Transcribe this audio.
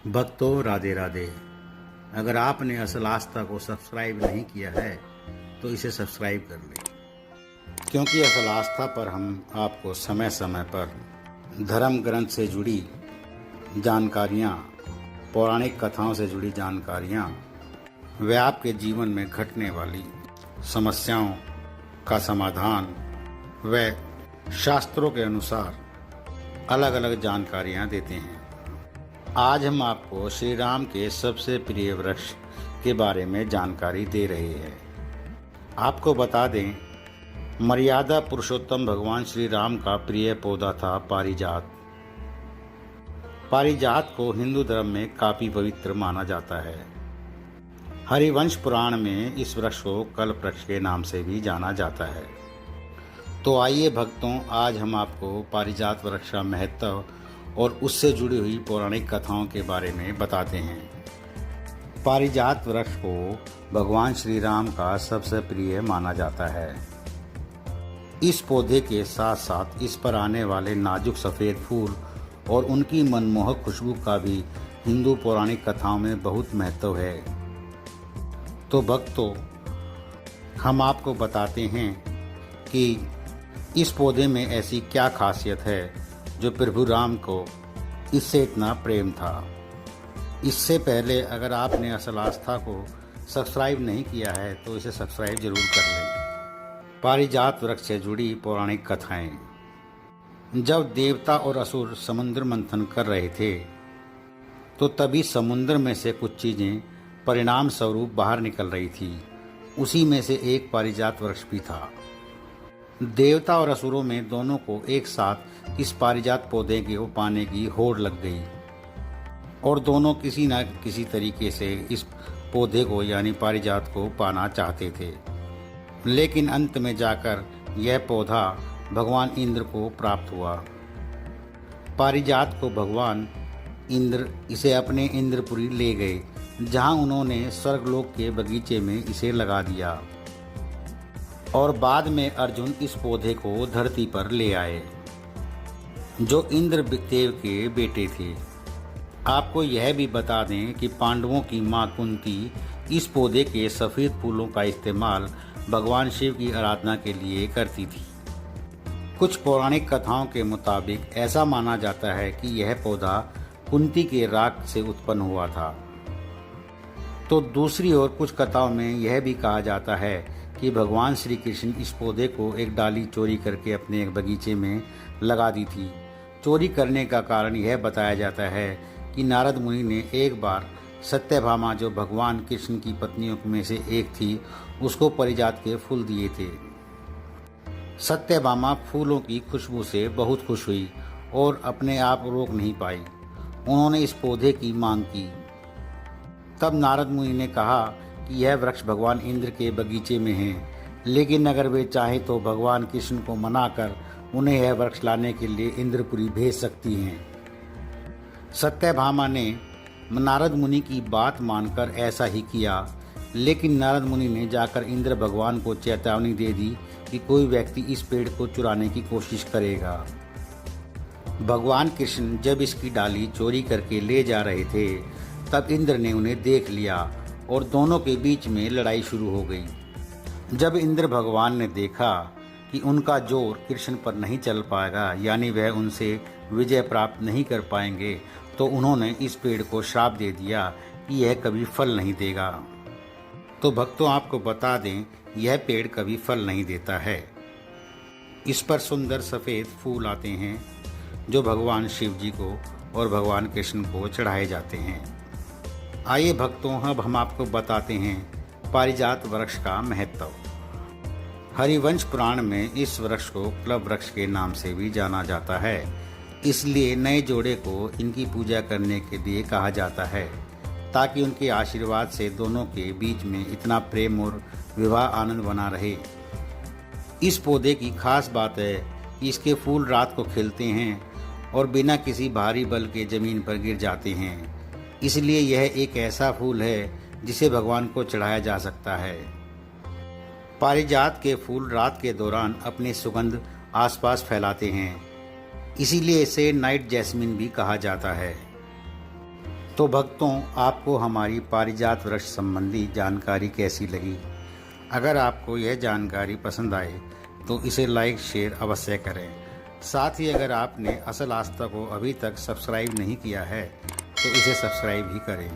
भक्तों राधे राधे। अगर आपने असल आस्था को सब्सक्राइब नहीं किया है तो इसे सब्सक्राइब कर लें, क्योंकि असल आस्था पर हम आपको समय समय पर धर्म ग्रंथ से जुड़ी जानकारियाँ, पौराणिक कथाओं से जुड़ी जानकारियाँ व आपके जीवन में घटने वाली समस्याओं का समाधान व शास्त्रों के अनुसार अलग अलग जानकारियाँ देते हैं। आज हम आपको श्री राम के सबसे प्रिय वृक्ष के बारे में जानकारी दे रहे हैं। आपको बता दें, मर्यादा पुरुषोत्तम भगवान श्री राम का प्रिय पौधा था पारिजात। पारिजात को हिंदू धर्म में काफी पवित्र माना जाता है। हरिवंश पुराण में इस वृक्ष को कल्प वृक्ष के नाम से भी जाना जाता है। तो आइए भक्तों, आज हम आपको पारिजात वृक्ष का महत्व और उससे जुड़ी हुई पौराणिक कथाओं के बारे में बताते हैं। पारिजात वृक्ष को भगवान श्री राम का सबसे प्रिय माना जाता है। इस पौधे के साथ साथ इस पर आने वाले नाजुक सफ़ेद फूल और उनकी मनमोहक खुशबू का भी हिंदू पौराणिक कथाओं में बहुत महत्व है। तो भक्तों, हम आपको बताते हैं कि इस पौधे में ऐसी क्या खासियत है जो प्रभु राम को इससे इतना प्रेम था। इससे पहले अगर आपने असल आस्था को सब्सक्राइब नहीं किया है तो इसे सब्सक्राइब जरूर कर लें। पारिजात वृक्ष से जुड़ी पौराणिक कथाएं। जब देवता और असुर समुद्र मंथन कर रहे थे तो तभी समुद्र में से कुछ चीज़ें परिणाम स्वरूप बाहर निकल रही थी। उसी में से एक पारिजात वृक्ष भी था। देवता और असुरों में दोनों को एक साथ इस पारिजात पौधे को पाने की होड़ लग गई और दोनों किसी न किसी तरीके से इस पौधे को यानी पारिजात को पाना चाहते थे। लेकिन अंत में जाकर यह पौधा भगवान इंद्र को प्राप्त हुआ। पारिजात को भगवान इंद्र इसे अपने इंद्रपुरी ले गए, जहां उन्होंने स्वर्गलोक के बगीचे में इसे लगा दिया और बाद में अर्जुन इस पौधे को धरती पर ले आए, जो इंद्र देव के बेटे थे। आपको यह भी बता दें कि पांडवों की मां कुंती इस पौधे के सफ़ेद फूलों का इस्तेमाल भगवान शिव की आराधना के लिए करती थी। कुछ पौराणिक कथाओं के मुताबिक ऐसा माना जाता है कि यह पौधा कुंती के राग से उत्पन्न हुआ था। तो दूसरी ओर कुछ कथाओं में यह भी कहा जाता है कि भगवान श्री कृष्ण इस पौधे को एक डाली चोरी करके अपने एक बगीचे में लगा दी थी। चोरी करने का कारण यह बताया जाता है कि नारद मुनि ने एक बार सत्यभामा, जो भगवान कृष्ण की पत्नियों में से एक थी, उसको पारिजात के फूल दिए थे। सत्यभामा फूलों की खुशबू से बहुत खुश हुई और अपने आप रोक नहीं पाई। उन्होंने इस पौधे की मांग की। तब नारद मुनि ने कहा कि यह वृक्ष भगवान इंद्र के बगीचे में है, लेकिन अगर वे चाहें तो भगवान कृष्ण को मनाकर उन्हें यह वृक्ष लाने के लिए इंद्रपुरी भेज सकती हैं। सत्यभामा ने नारद मुनि की बात मानकर ऐसा ही किया, लेकिन नारद मुनि ने जाकर इंद्र भगवान को चेतावनी दे दी कि कोई व्यक्ति इस पेड़ को चुराने की कोशिश करेगा। भगवान कृष्ण जब इसकी डाली चोरी करके ले जा रहे थे, तब इंद्र ने उन्हें देख लिया और दोनों के बीच में लड़ाई शुरू हो गई। जब इंद्र भगवान ने देखा कि उनका जोर कृष्ण पर नहीं चल पाएगा, यानी वह उनसे विजय प्राप्त नहीं कर पाएंगे, तो उन्होंने इस पेड़ को श्राप दे दिया कि यह कभी फल नहीं देगा। तो भक्तों, आपको बता दें, यह पेड़ कभी फल नहीं देता है। इस पर सुंदर सफ़ेद फूल आते हैं जो भगवान शिव जी को और भगवान कृष्ण को चढ़ाए जाते हैं। आइए भक्तों, अब हम आपको बताते हैं पारिजात वृक्ष का महत्व। हरिवंश पुराण में इस वृक्ष को कल्प वृक्ष के नाम से भी जाना जाता है। इसलिए नए जोड़े को इनकी पूजा करने के लिए कहा जाता है, ताकि उनके आशीर्वाद से दोनों के बीच में इतना प्रेम और विवाह आनंद बना रहे। इस पौधे की खास बात है कि इसके फूल रात को खिलते हैं और बिना किसी भारी बल के ज़मीन पर गिर जाते हैं। इसलिए यह एक ऐसा फूल है जिसे भगवान को चढ़ाया जा सकता है। पारिजात के फूल रात के दौरान अपनी सुगंध आसपास फैलाते हैं, इसीलिए इसे नाइट जैस्मिन भी कहा जाता है। तो भक्तों, आपको हमारी पारिजात वृक्ष संबंधी जानकारी कैसी लगी? अगर आपको यह जानकारी पसंद आए तो इसे लाइक शेयर अवश्य करें। साथ ही अगर आपने असल आस्था को अभी तक सब्सक्राइब नहीं किया है तो इसे सब्सक्राइब भी करें।